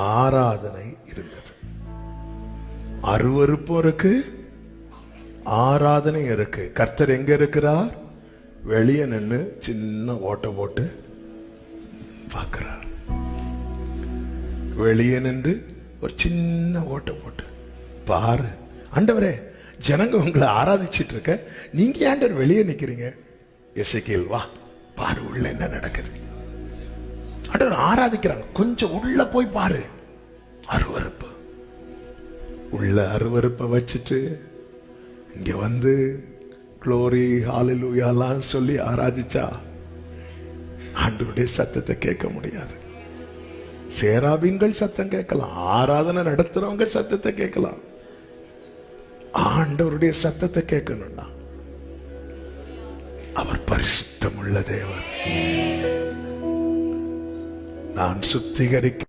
ஆராதனை இருந்தது. அருவருப்பும் இருக்கு, ஆராதனை இருக்கு. கர்த்தர் எங்க இருக்கிறார்? வெளியே நின்று சின்ன ஓட்ட போட்டு பார்க்கிறார். வெளியே நின்று ஒரு சின்ன ஓட்ட போட்டு பாரு, ஆண்டவரே ஜனங்க உங்களை ஆராதிச்சிட்டு இருக்க, நீங்க ஆண்டவர் வெளியே நிக்கிறீங்க. எசேக்கியேல் வா பாரு உள்ள என்ன நடக்குது. ஆண்டவர் ஆராதிக்கிறாங்க, கொஞ்சம் உள்ள போய் பாரு. அருவருப்பு, உள்ள அருவருப்பை வச்சுட்டு இங்க வந்து க்ளோரி ஹalleluyaலாம் சொல்லி ஆராதிச்சா ஆண்டவருடைய சத்தத்தை கேட்க முடியாது. சேராபீன்கள் சத்தம் கேட்கலாம், ஆராதனை நடத்துறவங்க சத்தத்தை கேட்கலாம். ஆண்டவருடைய சத்தத்தை கேட்கணும்னா அவர் பரிசுத்தமுள்ள தேவன். நான் சுத்திகரிக்க